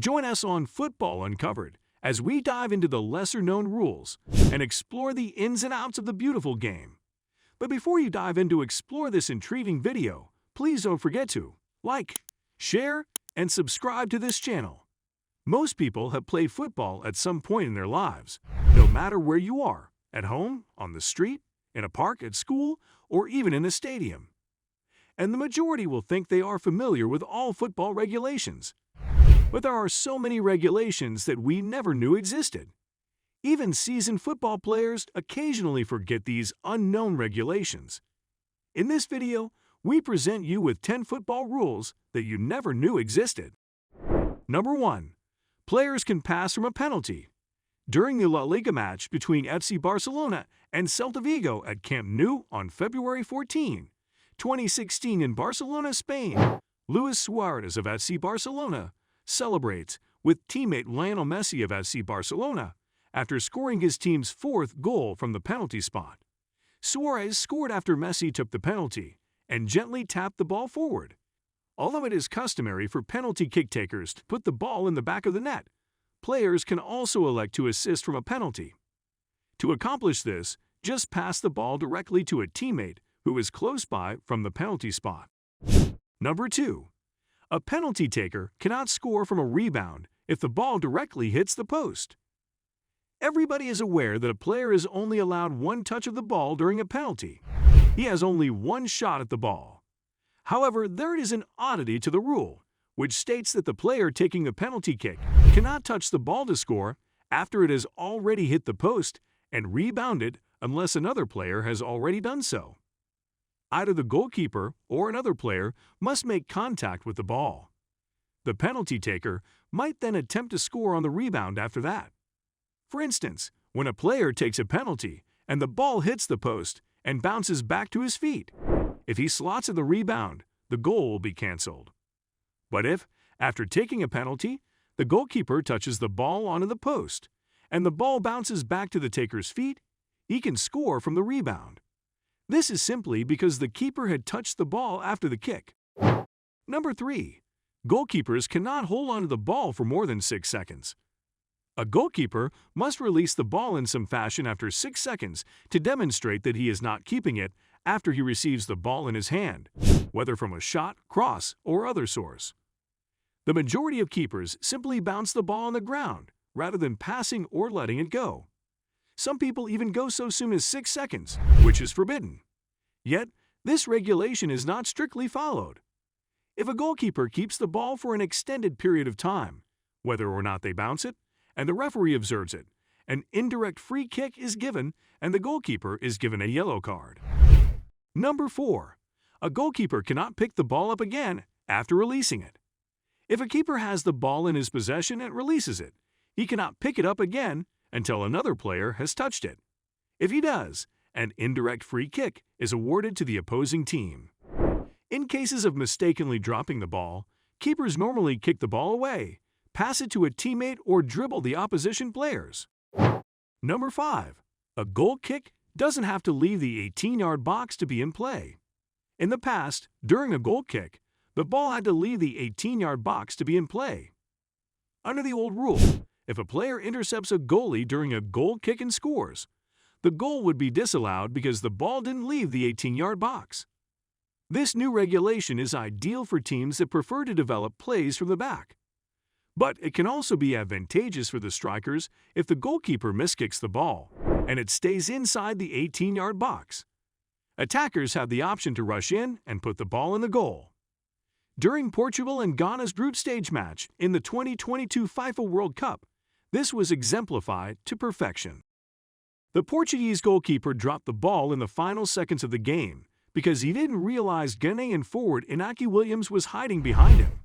Join us on Football Uncovered as we dive into the lesser-known rules and explore the ins and outs of the beautiful game. But before you dive in to explore this intriguing video, please don't forget to like, share, and subscribe to this channel. Most people have played football at some point in their lives, no matter where you are, at home, on the street, in a park, at school, or even in a stadium. And the majority will think they are familiar with all football regulations. But there are so many regulations that we never knew existed. Even seasoned football players occasionally forget these unknown regulations. In this video, we present you with 10 football rules that you never knew existed. Number 1. Players can pass from a penalty. During the La Liga match between FC Barcelona and Celta Vigo at Camp Nou on February 14, 2016 in Barcelona, Spain, Luis Suarez of FC Barcelona celebrates with teammate Lionel Messi of FC Barcelona after scoring his team's 4th goal from the penalty spot. Suarez scored after Messi took the penalty and gently tapped the ball forward. Although it is customary for penalty kick takers to put the ball in the back of the net, players can also elect to assist from a penalty. To accomplish this, just pass the ball directly to a teammate who is close by from the penalty spot. Number 2. A penalty taker cannot score from a rebound if the ball directly hits the post. Everybody is aware that a player is only allowed one touch of the ball during a penalty. He has only one shot at the ball. However, there is an oddity to the rule, which states that the player taking a penalty kick cannot touch the ball to score after it has already hit the post and rebounded unless another player has already done so. Either the goalkeeper or another player must make contact with the ball. The penalty taker might then attempt to score on the rebound after that. For instance, when a player takes a penalty and the ball hits the post and bounces back to his feet, if he slots in the rebound, the goal will be cancelled. But if, after taking a penalty, the goalkeeper touches the ball onto the post and the ball bounces back to the taker's feet, he can score from the rebound. This is simply because the keeper had touched the ball after the kick. Number 3. Goalkeepers cannot hold onto the ball for more than 6 seconds. A goalkeeper must release the ball in some fashion after 6 seconds to demonstrate that he is not keeping it after he receives the ball in his hand, whether from a shot, cross, or other source. The majority of keepers simply bounce the ball on the ground rather than passing or letting it go. Some people even go so soon as 6 seconds, which is forbidden. Yet, this regulation is not strictly followed. If a goalkeeper keeps the ball for an extended period of time, whether or not they bounce it, and the referee observes it, an indirect free kick is given and the goalkeeper is given a yellow card. Number 4. A goalkeeper cannot pick the ball up again after releasing it. If a keeper has the ball in his possession and releases it, he cannot pick it up again until another player has touched it. If he does, an indirect free kick is awarded to the opposing team. In cases of mistakenly dropping the ball, keepers normally kick the ball away, pass it to a teammate, or dribble the opposition players. Number 5. A goal kick doesn't have to leave the 18-yard box to be in play. In the past, during a goal kick, the ball had to leave the 18-yard box to be in play. Under the old rule, if a player intercepts a goalie during a goal kick and scores, the goal would be disallowed because the ball didn't leave the 18-yard box. This new regulation is ideal for teams that prefer to develop plays from the back. But it can also be advantageous for the strikers if the goalkeeper miskicks the ball and it stays inside the 18-yard box. Attackers have the option to rush in and put the ball in the goal. During Portugal and Ghana's group stage match in the 2022 FIFA World Cup, this was exemplified to perfection. The Portuguese goalkeeper dropped the ball in the final seconds of the game because he didn't realize Ghanaian forward Inaki Williams was hiding behind him.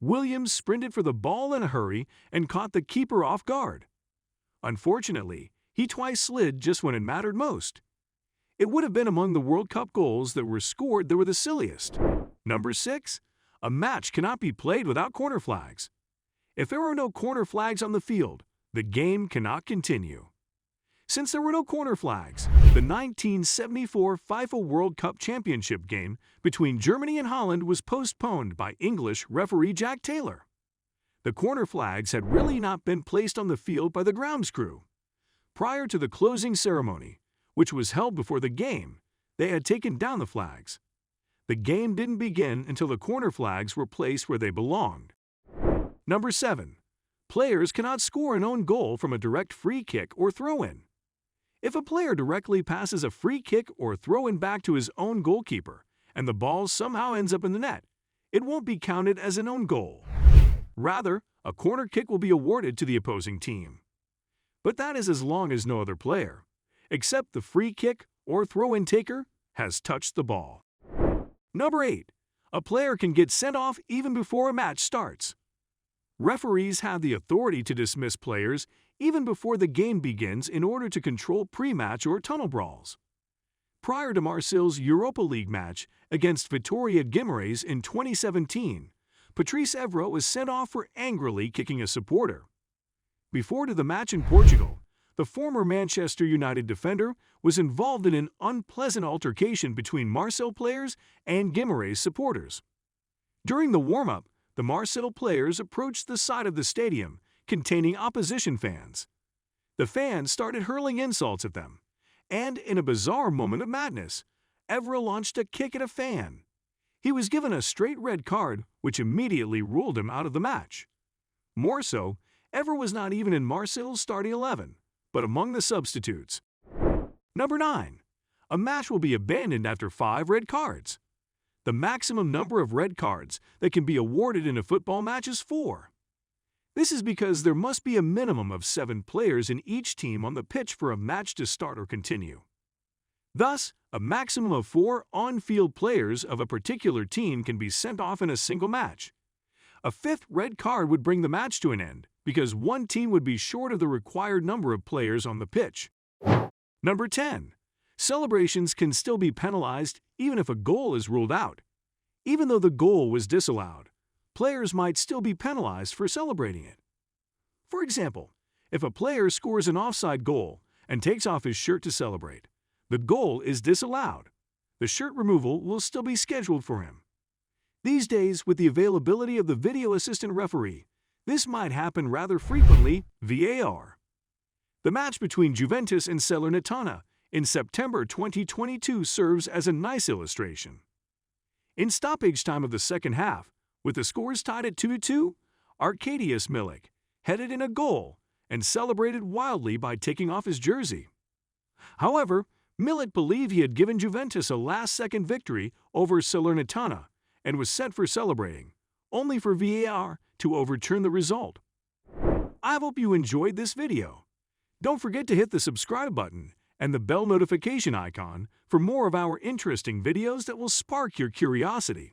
Williams sprinted for the ball in a hurry and caught the keeper off guard. Unfortunately, he twice slid just when it mattered most. It would have been among the World Cup goals that were scored that were the silliest. Number 6. A match cannot be played without corner flags. If there are no corner flags on the field, the game cannot continue. Since there were no corner flags, the 1974 FIFA World Cup Championship game between Germany and Holland was postponed by English referee Jack Taylor. The corner flags had really not been placed on the field by the grounds crew. Prior to the closing ceremony, which was held before the game, they had taken down the flags. The game didn't begin until the corner flags were placed where they belonged. Number 7. Players cannot score an own goal from a direct free kick or throw-in. If a player directly passes a free kick or throw-in back to his own goalkeeper and the ball somehow ends up in the net, it won't be counted as an own goal. Rather, a corner kick will be awarded to the opposing team. But that is as long as no other player, except the free kick or throw-in taker, has touched the ball. Number 8. A player can get sent off even before a match starts. Referees have the authority to dismiss players even before the game begins in order to control pre-match or tunnel brawls. Prior to Marseille's Europa League match against Vitória Guimarães in 2017, Patrice Evra was sent off for angrily kicking a supporter. Before the match in Portugal, the former Manchester United defender was involved in an unpleasant altercation between Marseille players and Guimarães supporters. During the warm-up, the Marseille players approached the side of the stadium containing opposition fans. The fans started hurling insults at them, and in a bizarre moment of madness, Evra launched a kick at a fan. He was given a straight red card, which immediately ruled him out of the match. More so, Evra was not even in Marseille's starting 11, but among the substitutes. Number 9. A match will be abandoned after 5 red cards. The maximum number of red cards that can be awarded in a football match is 4. This is because there must be a minimum of 7 players in each team on the pitch for a match to start or continue. Thus, a maximum of 4 on-field players of a particular team can be sent off in a single match. A 5th red card would bring the match to an end because one team would be short of the required number of players on the pitch. Number 10. Celebrations can still be penalized even if a goal is ruled out. Even though the goal was disallowed, players might still be penalized for celebrating it. For example, if a player scores an offside goal and takes off his shirt to celebrate, the goal is disallowed. The shirt removal will still be scheduled for him. These days, with the availability of the video assistant referee, this might happen rather frequently VAR. The match between Juventus and Salernitana in September 2022 serves as a nice illustration. In stoppage time of the second half, with the scores tied at 2-2, Arkadiusz Milik headed in a goal and celebrated wildly by taking off his jersey. However, Milik believed he had given Juventus a last-second victory over Salernitana and was set for celebrating, only for VAR to overturn the result. I hope you enjoyed this video. Don't forget to hit the subscribe button and the bell notification icon for more of our interesting videos that will spark your curiosity.